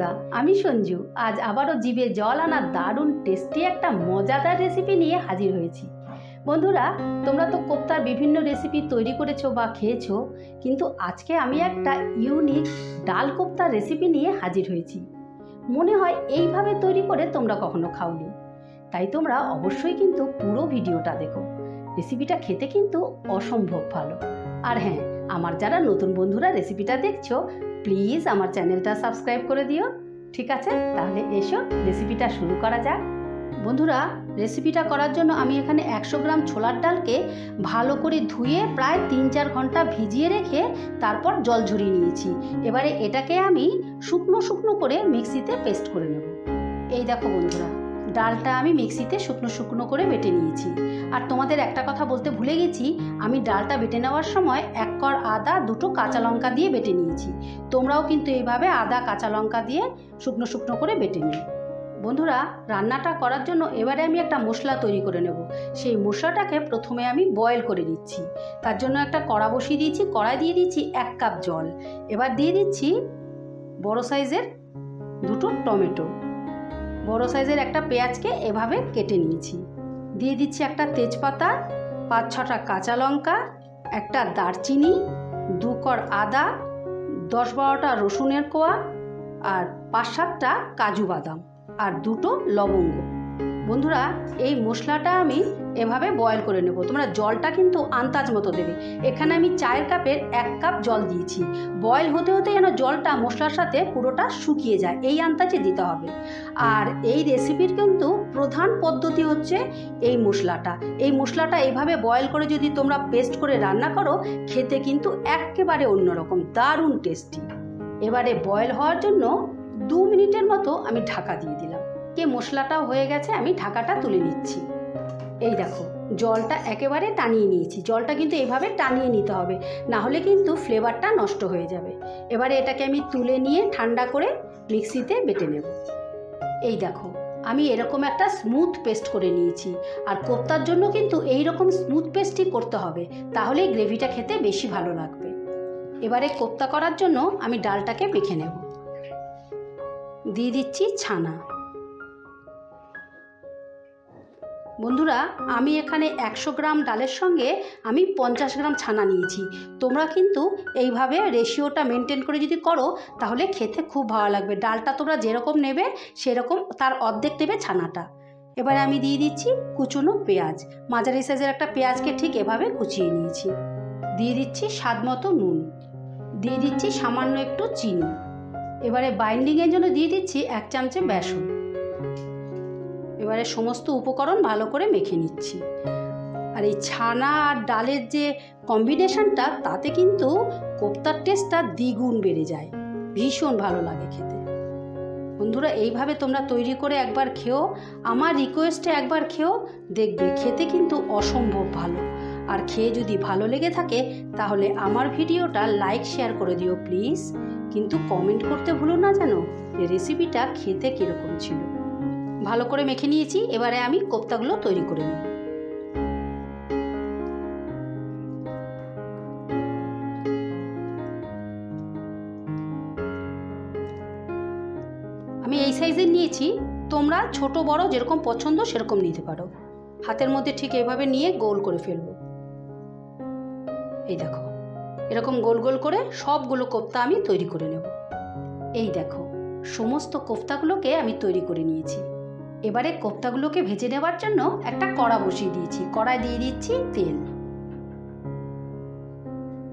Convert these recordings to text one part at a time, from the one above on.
বন্ধুরা, আমি সঞ্জু। আজ আবারও জিভে জল আনা দারুণ টেস্টি একটা মজাদার রেসিপি নিয়ে হাজির হয়েছি। বন্ধুরা, তোমরা তো কোপ্তার বিভিন্ন রেসিপি তৈরি করেছো বা খেয়েছো, কিন্তু আজকে আমি একটা ইউনিক ডাল কোপ্তার রেসিপি নিয়ে হাজির হয়েছি। মনে হয় এইভাবে তৈরি করে তোমরা কখনো খাওনি, তাই তোমরা অবশ্যই কিন্তু পুরো ভিডিওটা দেখো। রেসিপিটা খেতে কিন্তু অসম্ভব ভালো। আর হ্যাঁ, আমার যারা নতুন বন্ধুরা রেসিপিটা দেখছো, প্লিজ আমার চ্যানেলটা সাবস্ক্রাইব করে দিও। ঠিক আছে, তাহলে এসো রেসিপিটা শুরু করা যাক। বন্ধুরা, রেসিপিটা করার জন্য আমি এখানে 100 গ্রাম ছোলার ডালকে ভালো করে ধুয়ে প্রায় 3-4 ঘন্টা ভিজিয়ে রেখে তারপর জল ঝরিয়ে নিয়েছি। এবারে এটাকে আমি শুকনো শুকনো করে মিক্সিতে পেস্ট করে নেব। এই দেখো বন্ধুরা, ডালটা আমি মিক্সিতে শুকনো শুকনো করে বেটে নিয়েছি। আর তোমাদের একটা কথা বলতে ভুলে গেছি, আমি ডালটা বেটে নেওয়ার সময় 1 কোয়া আদা, 2টো কাঁচা লঙ্কা দিয়ে বেটে নিয়েছি। তোমরাও কিন্তু এইভাবে আদা কাঁচা লঙ্কা দিয়ে শুকনো শুকনো করে বেটে নিও। বন্ধুরা, রান্নাটা করার জন্য এবারে আমি একটা মশলা তৈরি করে নেব। সেই মশলাটাকে প্রথমে আমি বয়েল করে নিচ্ছি। তার জন্য একটা কড়া বসিয়ে দিয়েছি। কড়াই দিয়ে দিচ্ছি 1 কাপ জল। এবার দিয়ে দিচ্ছি বড় সাইজের 2টো টমেটো, বড় সাইজের একটা পেঁয়াজকে এভাবে কেটে নিয়েছি। দিয়ে দিচ্ছি একটা তেজপাতা, 5-6টা কাঁচা লঙ্কা, একটা দারচিনি, 2 কোয়া আদা, 10-12টা রসুনের কোয়া, আর 5-7টা কাজু বাদাম, আর 2টো লবঙ্গ। বন্ধুরা, এই মশলাটা আমি এভাবে বয়েল করে নেব। তোমরা জলটা কিন্তু আন্দাজ মতো দেবে। এখানে আমি চায়ের কাপের 1 কাপ জল দিয়েছি। বয়েল হতে হতে যেন জলটা মশলার সাথে পুরোটা শুকিয়ে যায়, এই আন্দাজে দিতে হবে। আর এই রেসিপির কিন্তু প্রধান পদ্ধতি হচ্ছে এই মশলাটা। এই মশলাটা এইভাবে বয়েল করে যদি তোমরা পেস্ট করে রান্না করো, খেতে কিন্তু একেবারে অন্যরকম, দারুণ টেস্টি। এবারে বয়েল হওয়ার জন্য 2 মিনিটের মতো আমি ঢাকা দিয়ে দিলাম। মশলাটাও হয়ে গেছে, আমি ঢাকাটা তুলে নিচ্ছি। এই দেখো, জলটা একেবারে টানিয়ে নিয়েছি। জলটা কিন্তু এইভাবে টানিয়ে নিতে হবে, না হলে কিন্তু ফ্লেভারটা নষ্ট হয়ে যাবে। এবারে এটাকে আমি তুলে নিয়ে ঠান্ডা করে মিক্সিতে বেটে নেব। এই দেখো, আমি এরকম একটা স্মুথ পেস্ট করে নিয়েছি। আর কোপ্তার জন্য কিন্তু এই রকম স্মুথ পেস্টই করতে হবে, তাহলেই গ্রেভিটা খেতে বেশি ভালো লাগবে। এবারে কোপ্তা করার জন্য আমি ডালটাকে মেখে নেব। দিয়ে দিচ্ছি ছানা। বন্ধুরা, আমি এখানে 100 গ্রাম ডালের সঙ্গে আমি 50 গ্রাম ছানা নিয়েছি। তোমরা কিন্তু এইভাবে রেশিওটা মেনটেন করে যদি করো, তাহলে খেতে খুব ভালো লাগবে। ডালটা তোমরা যেরকম নেবে সেরকম তার অর্ধেক নেবে ছানাটা। এবারে আমি দিয়ে দিচ্ছি কুচনো পেঁয়াজ। মাঝারি সাইজের একটা পেঁয়াজকে ঠিক এভাবে কুচিয়ে নিয়েছি। দিয়ে দিচ্ছি স্বাদ মতো নুন, দিয়ে দিচ্ছি সামান্য একটু চিনি। এবারে বাইন্ডিংয়ের জন্য দিয়ে দিচ্ছি 1 চামচে বেসন। এবারে সমস্ত উপকরণ ভালো করে মেখে নিচ্ছি। আর এই ছানা আর ডালের যে কম্বিনেশনটা, তাতে কিন্তু কোপ্তার টেস্টটা দ্বিগুণ বেড়ে যায়, ভীষণ ভালো লাগে খেতে। বন্ধুরা, এইভাবে তোমরা তৈরি করে একবার খেও। আমার রিকোয়েস্টে একবার খেও, দেখবে খেতে কিন্তু অসম্ভব ভালো। আর খেয়ে যদি ভালো লেগে থাকে, তাহলে আমার ভিডিওটা লাইক শেয়ার করে দিও প্লিজ। কিন্তু কমেন্ট করতে ভুলো না যেন যে রেসিপিটা খেতে কীরকম ছিল। ভালো করে মেখে নিয়েছি। এবারে আমি কোপ্তাগুলো তৈরি করে নেব। আমি এই সাইজের নিয়েছি, তোমরা ছোট বড় যেরকম পছন্দ সেরকম নিতে পারো। হাতের মধ্যে ঠিক এইভাবে নিয়ে গোল করে ফেলবো। এই দেখো, এরকম গোল গোল করে সবগুলো কোপ্তা আমি তৈরি করে নেব। এই দেখো, সমস্ত কোপ্তাগুলোকে আমি তৈরি করে নিয়েছি। এবারে কোপ্তাগুলোকে ভেজে নেওয়ার জন্য একটা কড়া বসিয়ে দিয়েছি। কড়ায় দিয়ে দিচ্ছি তেল।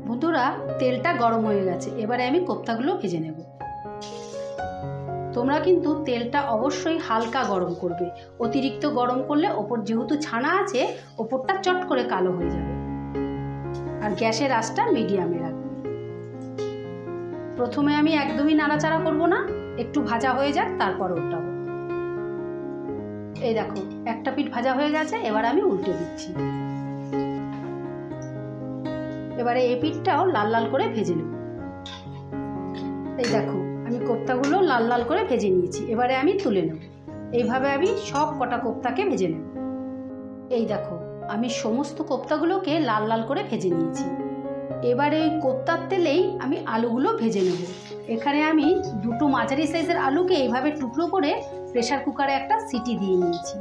বন্ধুরা, তেলটা গরম হয়ে গেছে। এবারে আমি কোপ্তাগুলো ভেজে নেব। তোমরা কিন্তু তেলটা অবশ্যই হালকা গরম করবে। অতিরিক্ত গরম করলে ওপর যেহেতু ছানা আছে, ওপরটা চট করে কালো হয়ে যাবে। আর গ্যাসের আঁচটা মিডিয়ামে রাখবে। প্রথমে আমি একদমই নাড়াচাড়া করব না, একটু ভাজা হয়ে যাক, তারপর ওটাও। এই দেখো, একটা পিঠ ভাজা হয়ে গেছে। এবার আমি উল্টে দিচ্ছি। এবারে এই পিঠটাও লাল লাল করে ভেজে নেব। এই দেখো, আমি কোপ্তাগুলো লাল লাল করে ভেজে নিয়েছি। এবারে আমি তুলে নেব। এইভাবে আমি সব কটা কোপ্তাকে ভেজে নেব। এই দেখো, আমি সমস্ত কোপ্তাগুলোকে লাল লাল করে ভেজে নিয়েছি। এবারে ওই কোপ্তার তেলেই আমি আলুগুলো ভেজে নেব। এখানে আমি দুটো মাঝারি সাইজের আলুকে এইভাবে টুকরো করে প্রেসার কুকারে একটা সিটি দিয়ে নিয়েছি।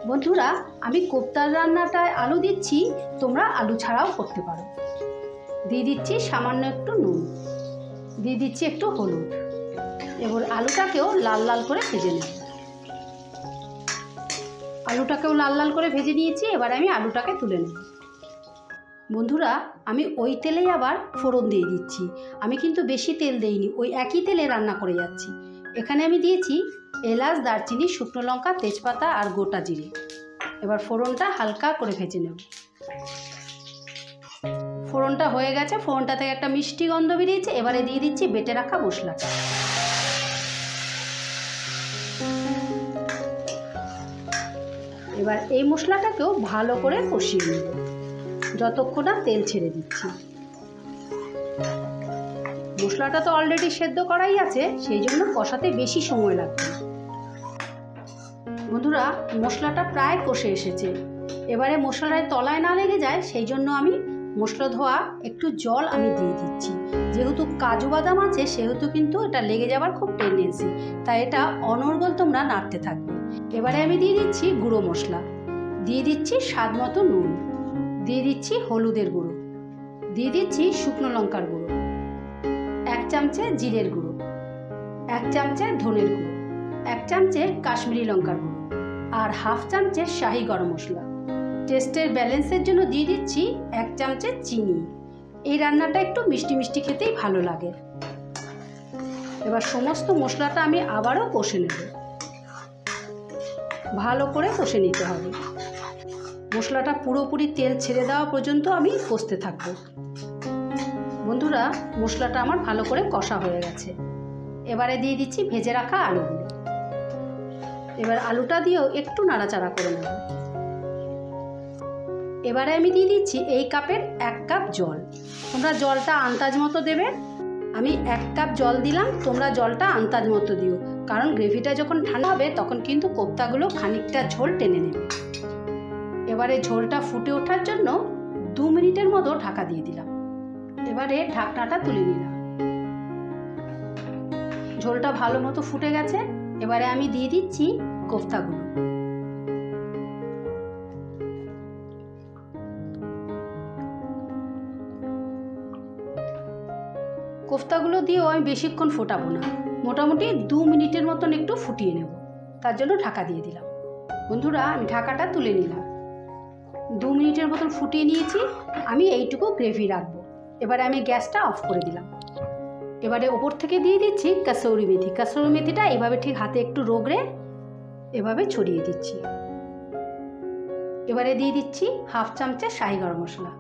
বন্ধুরা, আমি কোপ্তার রান্নাটায় আলু দিচ্ছি, তোমরা আলু ছাড়াও করতে পারো। দিয়ে দিচ্ছি সামান্য একটু নুন, দিয়ে দিচ্ছি একটু হলুদ। এবার আলুটাকেও লাল লাল করে ভেজে নেব। আলুটাকেও লাল লাল করে ভেজে নিয়েছি, এবার আমি আলুটাকে তুলে নেব। বন্ধুরা, আমি ওই তেলেই আবার ফোড়ন দিয়ে দিচ্ছি। আমি কিন্তু বেশি তেল দেইনি, ওই একই তেলে রান্না করে যাচ্ছি। এখানে আমি দিয়েছি এলাচ, দারচিনি, শুকনো লঙ্কা, তেজপাতা আর গোটা জিরে। এবার ফোড়নটা হালকা করে ভেজে নেব। ফোড়নটা হয়ে গেছে, ফোড়নটা থেকে একটা মিষ্টি গন্ধ বেরিয়েছে। এবারে দিয়ে দিচ্ছি বেটে রাখা মশলাটা। এবার এই মশলাটাকেও ভালো করে কষিয়ে নেব যতক্ষণ না তেল ছেড়ে দিচ্ছি। মশলাটা তো অলরেডি সেদ্ধ করাই আছে, সেই জন্য কষাতে বেশি সময় লাগবে। বন্ধুরা, মশলাটা প্রায় কষে এসেছে। এবারে মশলাটায় তলায় না লেগে যায় সেই জন্য আমি মশলা ধোয়া একটু জল আমি দিয়ে দিচ্ছি। যেহেতু কাজু বাদাম আছে সেহেতু কিন্তু এটা লেগে যাবার খুব টেন্ডেন্সি, তাই এটা অনর্গল তোমরা নাড়তে থাকবে। এবারে আমি দিয়ে দিচ্ছি গুঁড়ো মশলা, দিয়ে দিচ্ছি স্বাদ মতো নুন, দিয়ে দিচ্ছি হলুদের গুঁড়ো, দিয়ে দিচ্ছি শুকনো লঙ্কার গুঁড়ো, 1 চামচে জিরের গুঁড়ো, 1 চামচে ধনের গুঁড়ো, 1 চামচে কাশ্মীরি লঙ্কার গুঁড়ো আর 1/2 চামচে শাহি গরম মশলা। টেস্টের ব্যালেন্সের জন্য দিয়ে দিচ্ছি 1 চামচে চিনি। এই রান্নাটা একটু মিষ্টি মিষ্টি খেতেই ভালো লাগে। এবার সমস্ত মশলাটা আমি আবারও কষে নেব, ভালো করে কষে নিতে হবে। মশলাটা পুরোপুরি তেল ছেড়ে দেওয়া পর্যন্ত আমি কষতে থাকবো। বন্ধুরা, মশলাটা আমার ভালো করে কষা হয়ে গেছে। এবারে দিয়ে দিচ্ছি ভেজে রাখা আলুগুলো। এবার আলুটা দিয়েও একটু নাড়াচাড়া করে নেব। এবারে আমি দিয়ে দিচ্ছি এই কাপের 1 কাপ জল। তোমরা জলটা আন্দাজ মতো দেবে। আমি 1 কাপ জল দিলাম, তোমরা জলটা আন্দাজ মতো দিও, কারণ গ্রেভিটা যখন ঠান্ডা হবে তখন কিন্তু কোপ্তাগুলো খানিকটা ঝোল টেনে নেবে। এবারে ঝোলটা ফুটে ওঠার জন্য 2 মিনিটের মতো ঢাকা দিয়ে দিলাম। এবারে ঢাকনাটা তুলে নিলাম। ঝোলটা ভালো মতো ফুটে গেছে। এবারে আমি দিয়ে দিচ্ছি কোপ্তাগুলো। কোফতাগুলো দিয়েও আমি বেশিক্ষণ ফোটাবো না, মোটামুটি 2 মিনিটের মতন একটু ফুটিয়ে নেব, তার জন্য ঢাকা দিয়ে দিলাম। বন্ধুরা, আমি ঢাকাটা তুলে নিলাম। 2 মিনিটের মতন ফুটিয়ে নিয়েছি। আমি এইটুকু গ্রেভি রাখবো। এবারে আমি গ্যাসটা অফ করে দিলাম। এবারে ওপর থেকে দিয়ে দিচ্ছি কাসৌরি মেথি। কাসৌরি মেথিটা এভাবে ঠিক হাতে একটু রগড়ে এভাবে ছড়িয়ে দিচ্ছি। এবারে দিয়ে দিচ্ছি 1/2 চামচে শাহি গরম মশলা,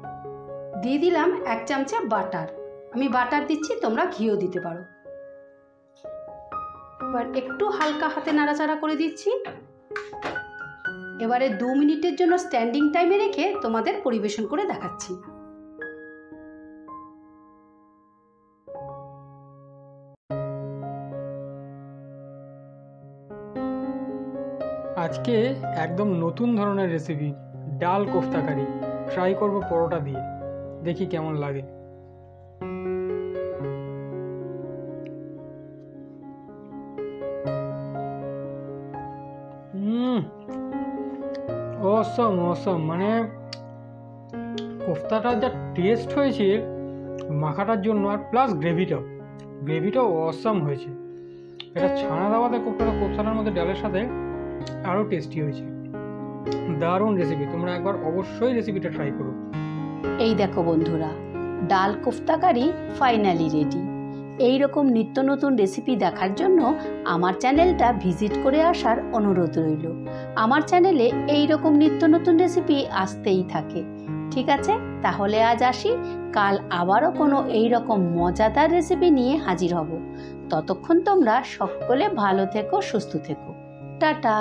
দিয়ে দিলাম 1 চামচে বাটার। আমি বাটার দিচ্ছি, তোমরা ঘিও দিতে পারো। এবার একটু হালকা হাতে নাড়াচাড়া করে দিচ্ছি। এবারে 2 মিনিটের জন্য স্ট্যান্ডিং টাইমে রেখে তোমাদের পরিবেশন করে দেখাচ্ছি। আজকে একদম নতুন ধরনের রেসিপি, ডাল কোফতা কারি ট্রাই করব পরোটা দিয়ে, দেখি কেমন লাগে। অসম অসম, মানে কোফতাটার যা টেস্ট হয়েছে মাখাটার জন্য, আর প্লাস গ্রেভিটাও অসম হয়েছে। এটা ছানা দেওয়াতে কোফতাটার মধ্যে ডালের সাথে আরও টেস্টি হয়েছে। দারুণ রেসিপি, তোমরা একবার অবশ্যই রেসিপিটা ট্রাই করো। এই দেখো বন্ধুরা, ডাল কোফতা কারি ফাইনালি রেডি। এই রকম নিত্য নতুন রেসিপি দেখার জন্য আমার চ্যানেলটা ভিজিট করে আসার অনুরোধ রইল। আমার চ্যানেলে এই রকম নিত্য নতুন রেসিপি আসতেই থাকে। ঠিক আছে, তাহলে আজ আসি। কাল আবারও কোনো এই রকম মজাদার রেসিপি নিয়ে হাজির হব। ততক্ষণ তোমরা সকলে ভালো থেকো, সুস্থ থেকো। টাটা।